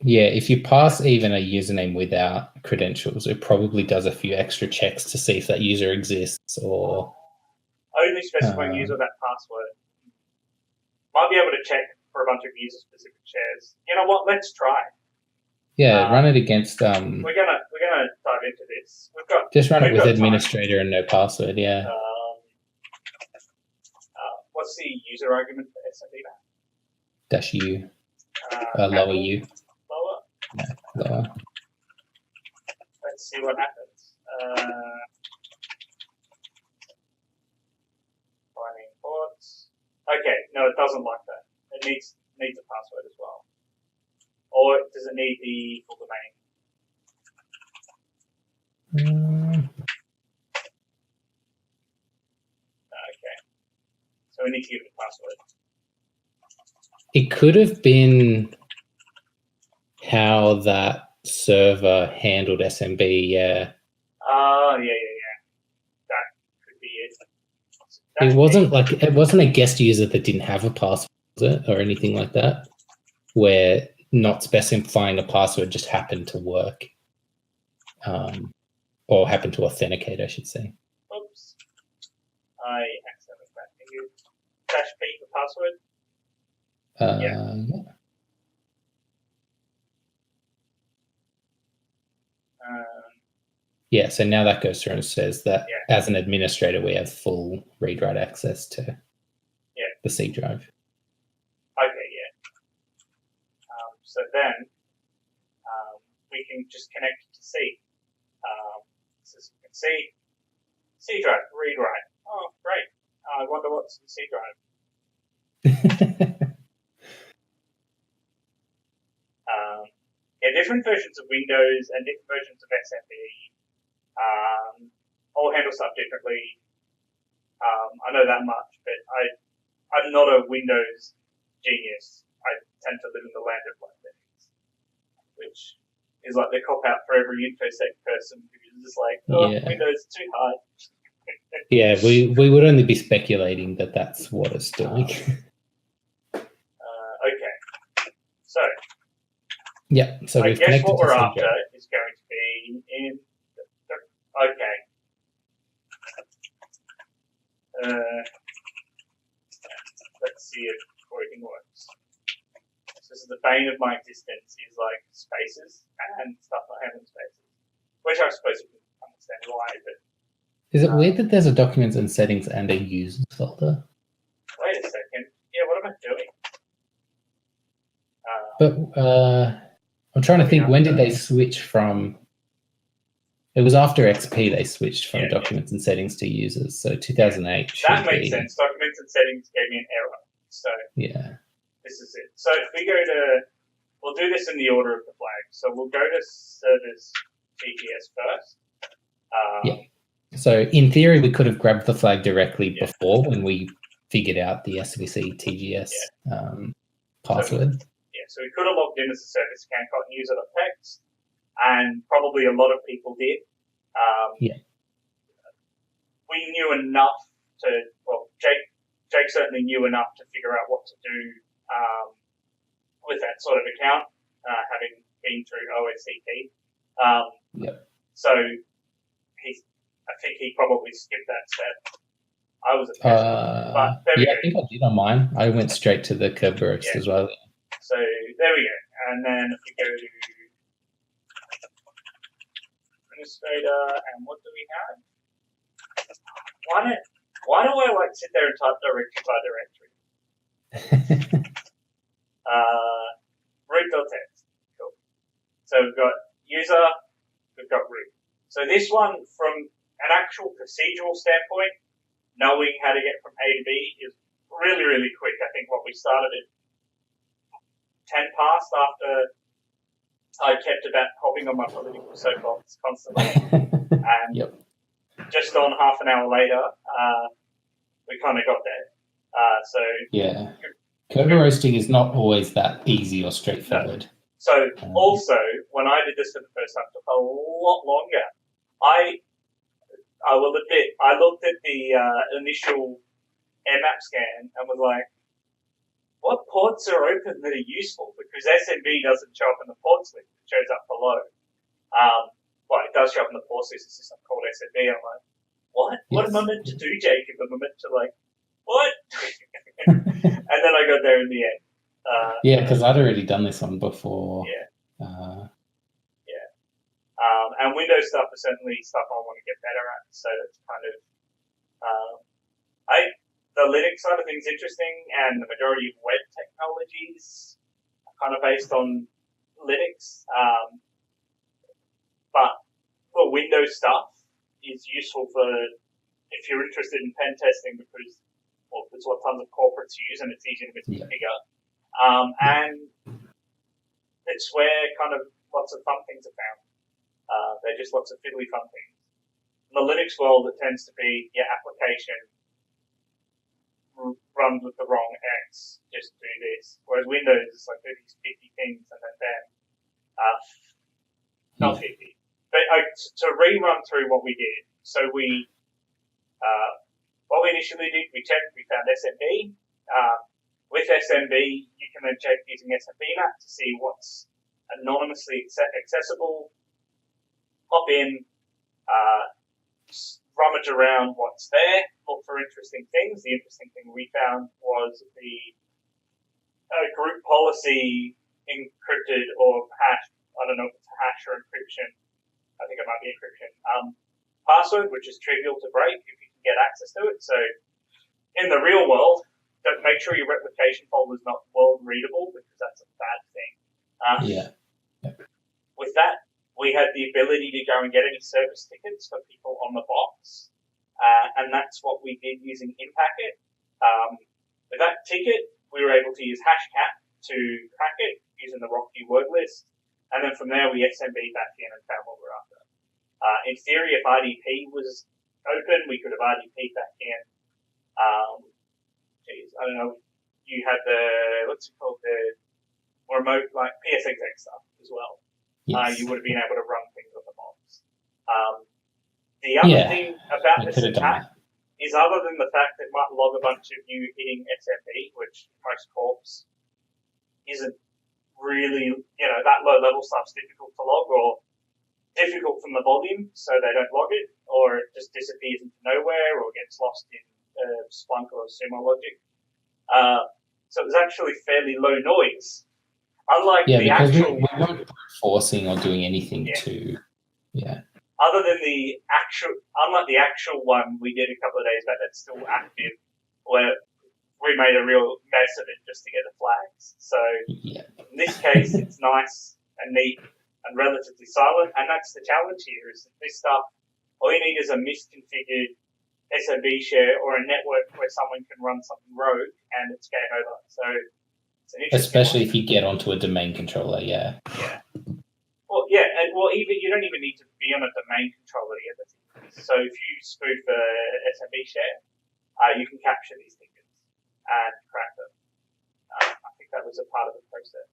Yeah, if you pass even a username without credentials, it probably does a few extra checks to see if that user exists or Only specifying user that password. Might be able to check for a bunch of user-specific shares. You know what? Let's try. run it against We're gonna dive into this. just run it with got administrator and no password. Yeah. What's the user argument for smbmap? -u, lower u. Lower. Yeah, lower. Let's see what happens. Finding ports. Okay, no, it doesn't like that. It needs a password as well. Or does it need the full domain? Okay. So we need to give it a password. It could have been how that server handled SMB, yeah. Oh, yeah. That could be it. It wasn't a guest user that didn't have a password, was it, or anything like that, where not specifying a password just happened to work, or happened to authenticate, I should say. Oops. I accidentally --P for password. Yeah. Yeah, so now that goes through and says that as an administrator, we have full read-write access to the C drive. Okay, yeah. So then we can just connect to C. So as you can see, C drive, read-write. Oh, great. I wonder what's in C drive. Different versions of Windows and different versions of SMB all handle stuff differently. I know that much, but I'm not a Windows genius. I tend to live in the land of like things, which is like the cop out for every InfoSec person who's just like, Windows is too hard. Yeah, we would only be speculating that that's what it's doing. Okay, so. Yeah, so I we've guess connected what we're to after is going to be in. Okay. Let's see if everything works. So this is the bane of my existence, is like spaces and stuff I have in spaces, which I suppose you can understand why. But is it weird that there's a documents and settings and a users folder? Wait a second. Yeah, what am I doing? But I'm trying to think, when did they switch from? It was after XP they switched from documents and settings to users. So 2008 that makes sense. Documents and settings gave me an error. So this is it. So if we go to, we'll do this in the order of the flag. So we'll go to servers TGS first. So in theory, we could have grabbed the flag directly before when we figured out the SVC TGS password. So we could have logged in as a service account, got user.text, and probably a lot of people did. We knew enough to, Jake certainly knew enough to figure out what to do with that sort of account, having been through OSCP. So I think he probably skipped that step. I was a tester, but there we go. I think I did on mine. I went straight to the kerberos as well. So there we go. And then if we go to administrator, and what do we have? Why do I like sit there and type directory by directory? Root.text. Cool. So we've got user, we've got root. So this one, from an actual procedural standpoint, knowing how to get from A to B is really, really quick. I think what we started at 10 past after I kept about hopping on my political soapbox constantly. And just on half an hour later, we kind of got there. Kerberoasting is not always that easy or straightforward. No. So also, when I did this for the first time, it took a lot longer. I will admit, I looked at the initial nmap scan and was like, what ports are open that are useful? Because SMB doesn't show up in the ports list; it shows up below. Well, it does show up in the ports list. It's just called SMB. I'm like, what? Yes. What am I meant to do, Jacob? Am I meant to what? And then I got there in the end. Yeah, because I'd already done this one before. Yeah. And Windows stuff is certainly stuff I want to get better at. So it's kind of, the Linux side of things is interesting, and the majority of web technologies are kind of based on Linux. But for Windows stuff is useful for if you're interested in pen testing, because it's what tons of corporates use, and it's easy to misconfigure. And it's where kind of lots of fun things are found. They're just lots of fiddly fun things. In the Linux world, it tends to be your application runs with the wrong X, just do this. Whereas Windows is like these 50 things and then bam. Not 50. But to rerun through what we did, so what we initially did, we checked, we found SMB. With SMB, you can then check using smbmap to see what's anonymously accessible. Hop in, rummage around what's there, look for interesting things. The interesting thing we found was the group policy encrypted or hashed, I don't know if it's hash or encryption, I think it might be encryption, password, which is trivial to break if you can get access to it. So in the real world, make sure your replication folder is not world readable, because that's a bad thing. With that, we had the ability to go and get any service tickets for people on the box, and that's what we did using Impacket. With that ticket, we were able to use Hashcat to crack it using the Rocky word list, and then from there we SMB back in and found what we're after. In theory, if RDP was open, we could have RDP back in. I don't know. You had the the remote PSXX stuff as well. Yes. You would have been able to run things on the box. The other thing about this attack is, other than the fact that it might log a bunch of you hitting SMB, which most corps isn't really, that low level stuff's difficult to log, or difficult from the volume, so they don't log it, or it just disappears into nowhere, or gets lost in Splunk or Sumo Logic. So it was actually fairly low noise. Unlike the actual, we weren't forcing or doing anything to, Other than unlike the actual one we did a couple of days back that's still active, where we made a real mess of it just to get the flags. So in this case, it's nice and neat and relatively silent, and that's the challenge here. Is that this stuff, all you need is a misconfigured SMB share or a network where someone can run something rogue, and it's game over. So. Especially if you get onto a domain controller, Well, even you don't even need to be on a domain controller to get this. So if you spoof a SMB share, you can capture these tickets and crack them. I think that was a part of the process.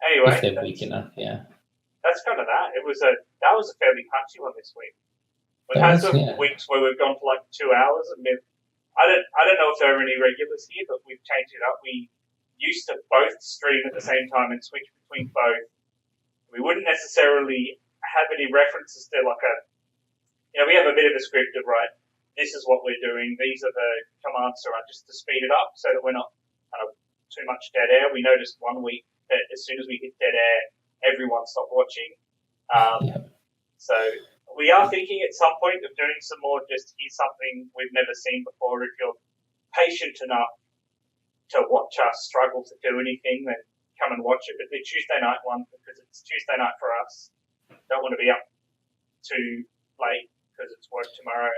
Anyway, if they're weak enough, that's kind of that. That was a fairly punchy one this week. We've had some weeks where we've gone for 2 hours, and I don't know if there are any regulars here, but we've changed it up. We used to both stream at the same time and switch between both. We wouldn't necessarily have any references to we have a bit of a script of, this is what we're doing, these are the commands to run, just to speed it up so that we're not kind of too much dead air. We noticed one week that as soon as we hit dead air, everyone stopped watching. So we are thinking at some point of doing some more, just here's something we've never seen before. If you're patient enough to watch us struggle to do anything, then come and watch it. But the Tuesday night one, because it's Tuesday night for us, don't want to be up too late because it's work tomorrow.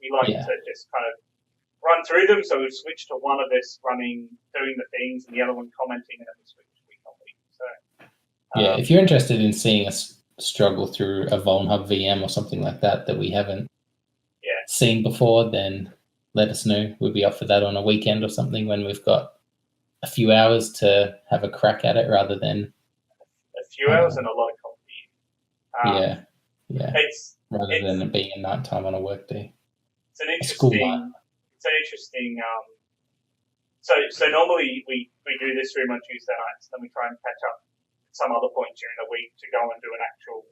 We like to just kind of run through them. So we've switched to one of us doing the things, and the other one commenting, and then we switch to week on week. So if you're interested in seeing us struggle through a Vulnhub VM or something like that we haven't seen before, then let us know. We'll be up for that on a weekend or something when we've got a few hours to have a crack at it, rather than a few hours and a lot of coffee. Rather than it being a night time on a work day. It's an interesting So normally we do this room on Tuesday nights, then we try and catch up at some other point during the week to go and do an actual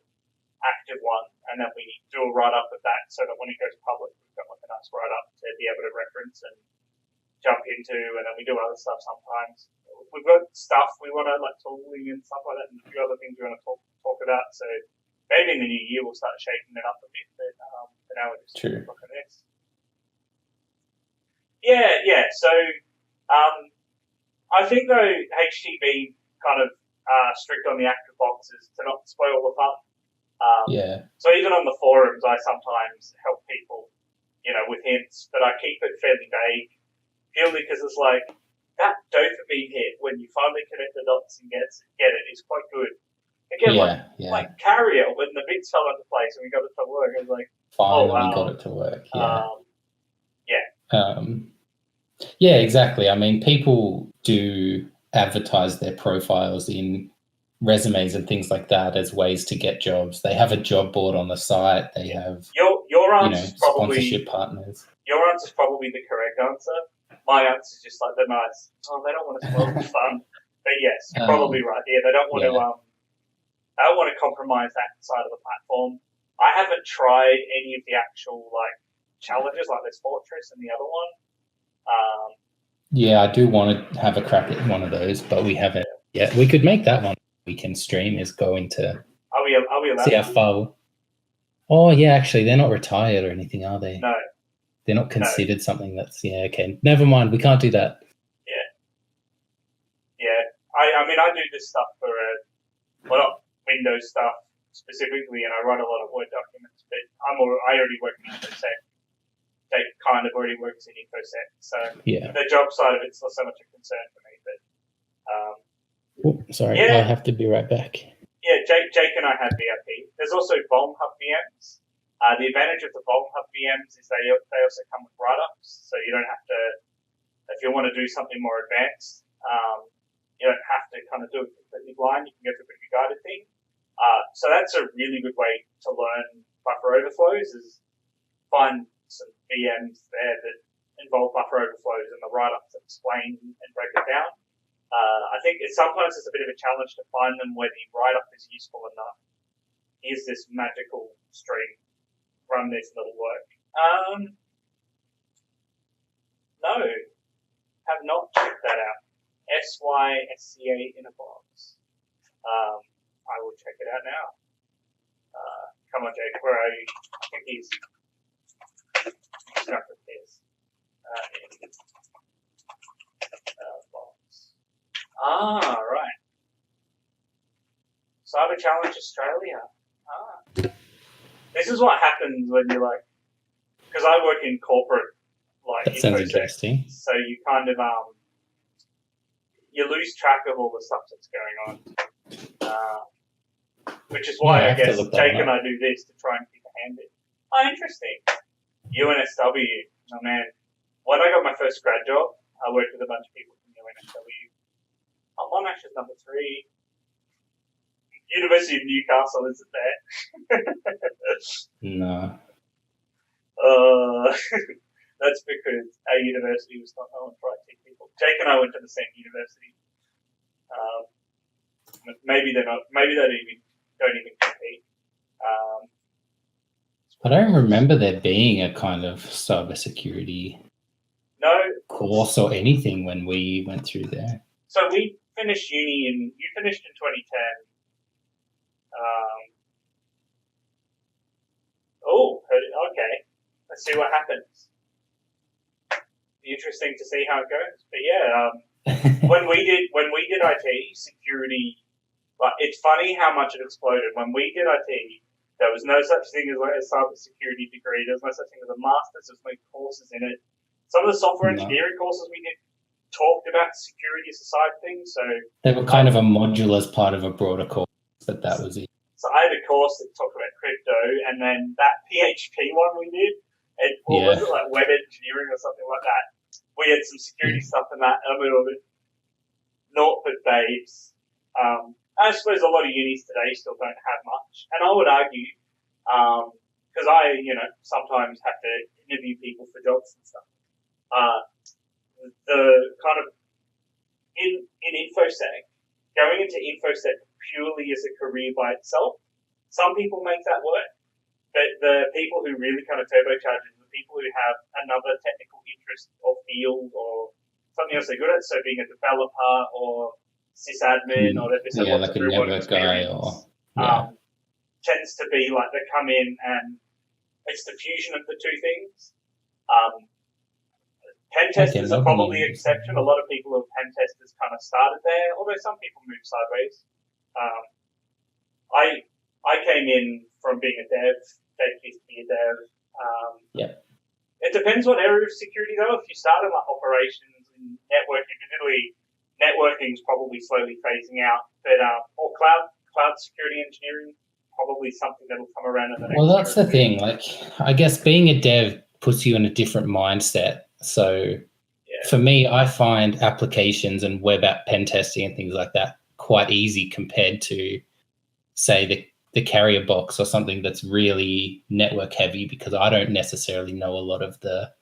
active one, and then we do a write-up of that so that when it goes public, we've got like a nice write-up to be able to reference and jump into, and then we do other stuff sometimes. We've got stuff we want to, like tooling and stuff like that, and a few other things we want to talk about, so maybe in the new year we'll start shaking it up a bit, but for now we're just looking at this. Yeah, so I think though HTB kind of strict on the active boxes to not spoil the fun. So even on the forums, I sometimes help people, with hints, but I keep it fairly vague, purely because it's like that dopamine hit when you finally connect the dots and get it is quite good. Again, like Carrier, when the bits fell into place and we got it to work, it was like finally got it to work. Yeah, exactly. I mean, people do advertise their profiles in resumes and things like that as ways to get jobs. They have a job board on the site. They have sponsorship partners. Your answer is probably the correct answer. My answer is just like the nice. Oh, they don't want to spoil the fun. But yes, you're probably right. Yeah, they don't want to. I don't want to compromise that side of the platform. I haven't tried any of the actual challenges like this Fortress and the other one. I do want to have a crack at one of those, but we haven't yet. We could make that one we can stream is go into. Are we allowed see how far? Oh yeah, actually they're not retired or anything, are they? No. They're not considered something that's okay. Never mind, we can't do that. Yeah. I mean I do this stuff for not Windows stuff specifically, and I write a lot of Word documents, but I already work in InfoSec. They kind of already works in InfoSec, so the job side of it's not so much a concern for me. But sorry, I have to be right back. Yeah, Jake and I have VIP. There's also Vom Hub VMs. The advantage of the Vom Hub VMs is they also come with write-ups, so you don't have to, if you want to do something more advanced, you don't have to kind of do it completely blind. You can go through a bit of a guided thing. So that's a really good way to learn buffer overflows, is find some VMs there that involve buffer overflows and the write-ups that explain and break it down. I think sometimes it's a bit of a challenge to find them where the write-up is useful enough. Here's this magical string, run this and it'll work. No, have not checked that out. SYSCA in a box. I will check it out now. Come on, Jake, where are you? I think he's stuck with this. Box. Right. Cyber Challenge Australia. This is what happens when you because I work in corporate, that sounds interesting. So you kind of you lose track of all the stuff that's going on. Which is why I guess Jake and I do this to try and keep a hand in. Oh, interesting. UNSW. Oh man, when I got my first grad job, I worked with a bunch of people from UNSW. Monash is number 3. University of Newcastle isn't there. No. That's because our university was not known for IT people. Jake and I went to the same university. Maybe they're not. Maybe they don't even compete. I don't remember there being a kind of cybersecurity course or anything when we went through there. So we finished uni you finished in 2010. Okay. Let's see what happens. Be interesting to see how it goes. But when we did IT security, it's funny how much it exploded. When we did IT, there was no such thing as a cybersecurity degree. There was no such thing as a master's. There's no courses in it. Some of the software engineering courses we did talked about security as a side thing. So they were kind of a module as part of a broader course, but that was it. So I had a course that talked about crypto, and then that PHP one we did, was it like web engineering or something like that? We had some security stuff in that, and a little bit naught but babes. I suppose a lot of unis today still don't have much, and I would argue, because I, sometimes have to interview people for jobs and stuff. the kind of in InfoSec, going into InfoSec purely as a career by itself, some people make that work, but the people who really kind of turbocharge it, the people who have another technical interest or field or something else they're good at, so being a developer or sysadmin or they've just had lots like of a real world network guy experience, or tends to be like they come in and it's the fusion of the two things. Pen testers are probably an exception. A lot of people who are pen testers kind of started there, although some people move sideways. I came in from being a dev. Dave used to be a dev. It depends what area of security though. If you start in like operations and networking, admittedly, networking is probably slowly phasing out, but or cloud security engineering, probably something that'll come around in the next. Well, that's the thing. Like, I guess being a dev puts you in a different mindset. So for me, I find applications and web app pen testing and things like that quite easy compared to, say, the carrier box or something that's really network heavy, because I don't necessarily know a lot of the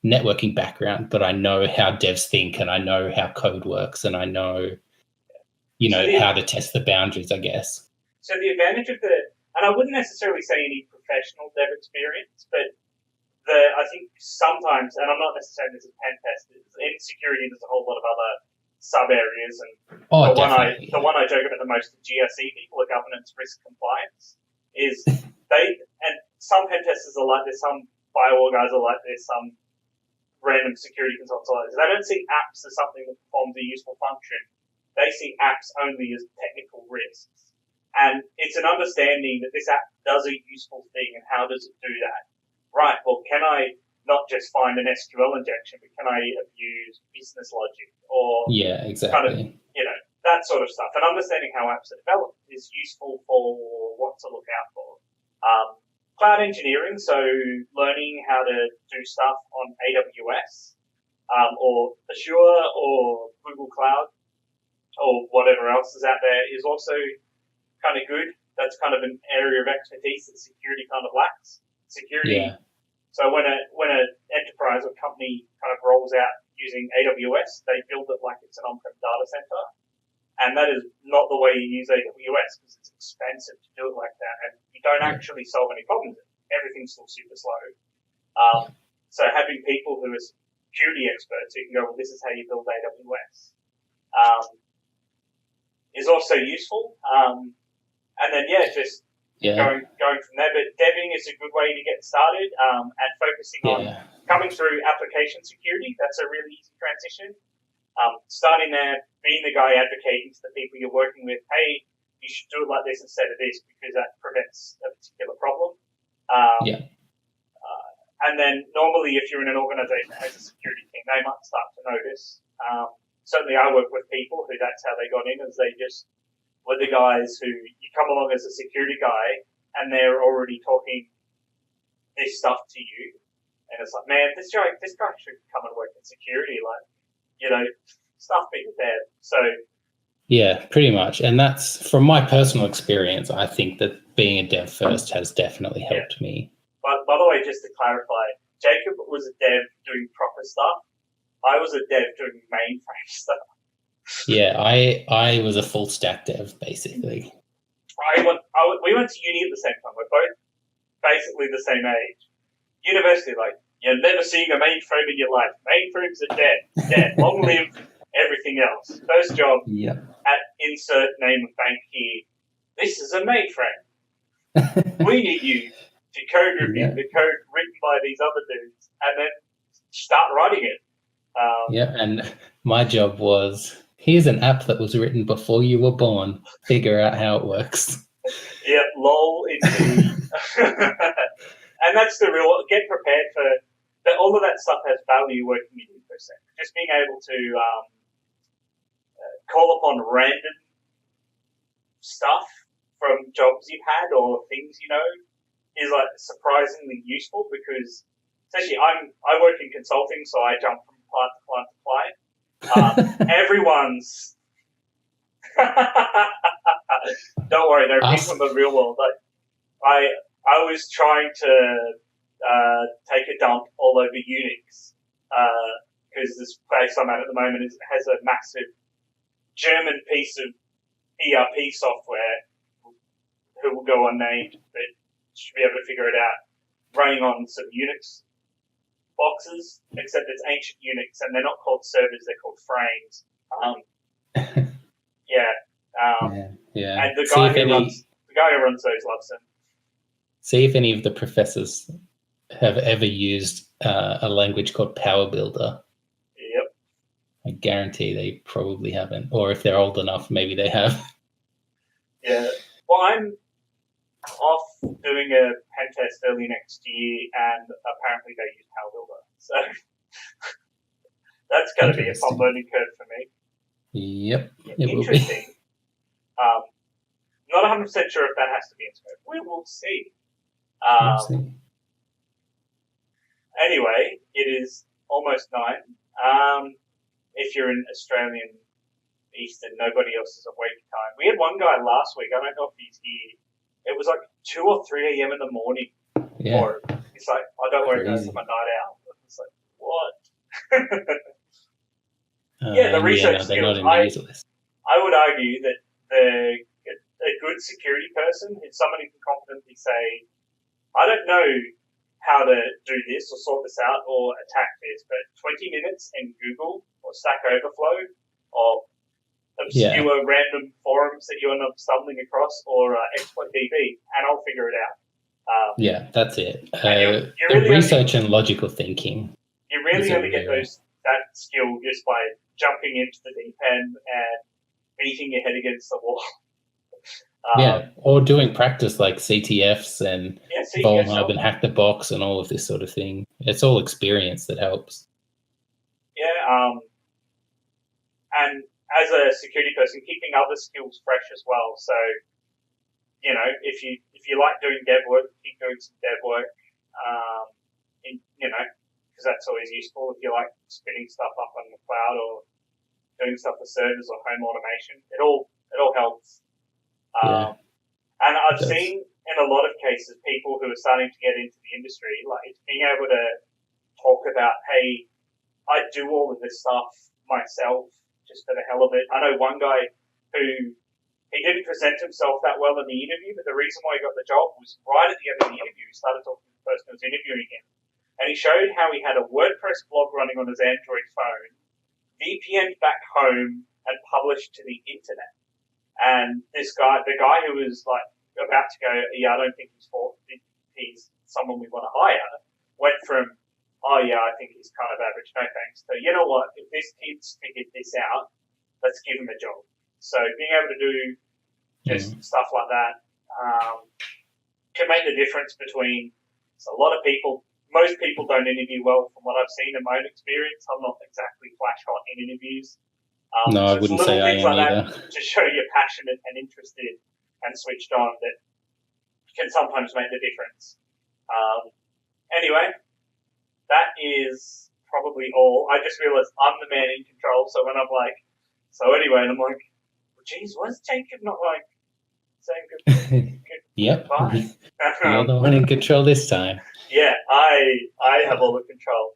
networking background, but I know how devs think and I know how code works and I know, how to test the boundaries, I guess. So the advantage of and I wouldn't necessarily say any professional dev experience, but I think sometimes, and I'm not necessarily as a pen tester, in security there's a whole lot of other sub areas, and the one I joke about the most, the GRC people, or governance, risk, compliance, is and some pen testers are like this, some firewall guys are like this, some random security consultants are like this. They don't see apps as something that performs a useful function. They see apps only as technical risks. And it's an understanding that this app does a useful thing, and how does it do that? Right, well, can I not just find an SQL injection, but can I abuse business logic or kind of, that sort of stuff? And understanding how apps are developed is useful for what to look out for. Cloud engineering, so learning how to do stuff on AWS or Azure or Google Cloud or whatever else is out there is also kind of good. That's kind of an area of expertise that security kind of lacks. So when an enterprise or company kind of rolls out using AWS, they build it like it's an on-prem data center, and that is not the way you use AWS, because it's expensive to do it like that, and you don't actually solve any problems. Everything's still super slow. So having people who are security experts who can go, well, this is how you build AWS, is also useful. And then going from there. But deving is a good way to get started, and focusing on coming through application security. That's a really easy transition. Starting there, being the guy advocating to the people you're working with, hey, you should do it like this instead of this because that prevents a particular problem. And then normally if you're in an organization that has a security team, they might start to notice. Certainly I work with people who that's how they got in, as they just were the guys who you come along as a security guy and they're already talking this stuff to you. And it's like, man, this guy should come and work in security. Like, stuff being there. So yeah, pretty much. And that's from my personal experience. I think that being a dev first has definitely helped me. But by the way, just to clarify, Jacob was a dev doing proper stuff. I was a dev doing mainframe stuff. Yeah, I was a full stack dev basically. We went to uni at the same time. We're both basically the same age. University, like, you're never seeing a mainframe in your life. Mainframes are dead. Long live everything else. First job at insert name of bank here. This is a mainframe. We need you to code review the code written by these other dudes and then start writing it. And my job was, here's an app that was written before you were born. Figure out how it works. Yeah, lol, indeed. And that's the real, get prepared for, that all of that stuff has value working in InfoSec. Just being able to call upon random stuff from jobs you've had or things is like surprisingly useful, because especially I work in consulting, so I jump from client to client to client. Everyone's don't worry, they're people from the real world. Like I was trying to take a dump all over Unix because this place I'm at the moment has a massive German piece of ERP software who will go unnamed, but should be able to figure it out, running on some Unix boxes, except it's ancient Unix, and they're not called servers, they're called frames. Yeah. And the guy who runs those loves them. See if any of the professors have ever used a language called Power Builder. Yep. I guarantee they probably haven't. Or if they're old enough, maybe they have. Yeah. Well, I'm off doing a pen test early next year, and apparently they use Power Builder. So that's going to be a fun learning curve for me. Yep. Interesting. Not 100% sure if that has to be in scope. We will see. Anyway, it is almost 9. If you're in Australian Eastern, nobody else is awake time. We had one guy last week. I don't know if he's here. It was like 2 or 3 a.m. in the morning. Yeah. Or it's like, I don't worry, guys, I'm a night owl. It's like, what? The research skills. I would argue that a good security person is somebody who can confidently say, I don't know how to do this or sort this out or attack this, but 20 minutes in Google or Stack Overflow or obscure random forums that you end up stumbling across or exploit.db, and I'll figure it out. That's it. You're really research and logical thinking. You really only get that skill just by jumping into the deep end and beating your head against the wall. Or doing practice like CTFs and Volhub and Hack the Box and all of this sort of thing. It's all experience that helps. And as a security person, keeping other skills fresh as well. So, if you like doing dev work, keep doing some dev work. Because that's always useful. If you like spinning stuff up on the cloud or doing stuff for servers or home automation, it all helps. And I've seen in a lot of cases people who are starting to get into the industry, like being able to talk about, hey, I do all of this stuff myself just for the hell of it. I know one guy who he didn't present himself that well in the interview, but the reason why he got the job was right at the end of the interview. He started talking to the person who was interviewing him, and he showed how he had a WordPress blog running on his Android phone, VPN'd back home, and published to the internet. And this guy, the guy who was like about to go, I don't think he's someone we want to hire, went from, I think he's kind of average, no thanks, to, you know what, if this kid's figured this out, let's give him a job. So being able to do just stuff like that can make the difference between a lot of people. Most people don't interview well from what I've seen in my own experience. I'm not exactly flash hot in interviews. No, I wouldn't say I am either. To show you're passionate and interested and switched on that can sometimes make the difference. Anyway, that is probably all. I just realized I'm the man in control, so when I'm like, and I'm like, well, geez, was Jacob not like saying good Yep. goodbye? You're the one in control this time. Yeah, I have all the control.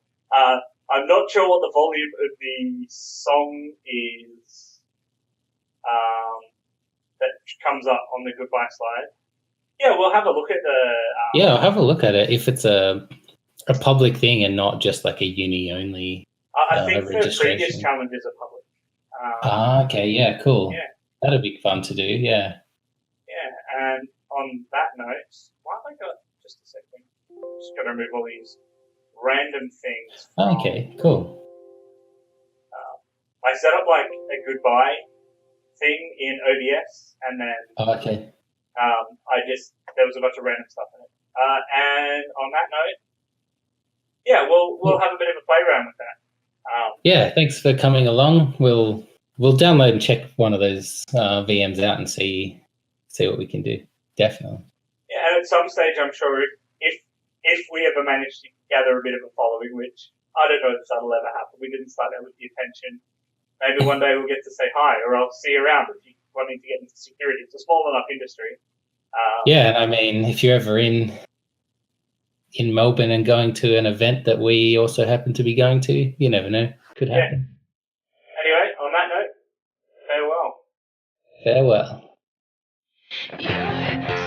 I'm not sure what the volume of the song is that comes up on the goodbye slide. Yeah, we'll have a look at the... I'll have a look at it. If it's a public thing and not just like a uni only I think the previous challenges are public. Okay, yeah, cool. Yeah. That'd be fun to do, yeah. Yeah, and on that note, why have I got... Just a second. Just got to remove all these random things. Okay, cool. I set up like a goodbye thing in OBS, and then okay. There was a bunch of random stuff in it. And on that note, we'll have a bit of a play around with that. Thanks for coming along. We'll download and check one of those VMs out and see what we can do. Definitely. Yeah, and at some stage, I'm sure if we ever manage to gather a bit of a following, which I don't know if that'll ever happen. We didn't start out with the attention. Maybe one day we'll get to say hi, or I'll see you around if you're wanting to get into security. It's a small enough industry. I mean, if you're ever in in Melbourne and going to an event that we also happen to be going to. You never know. Could happen. Anyway, on that note, farewell. Farewell. You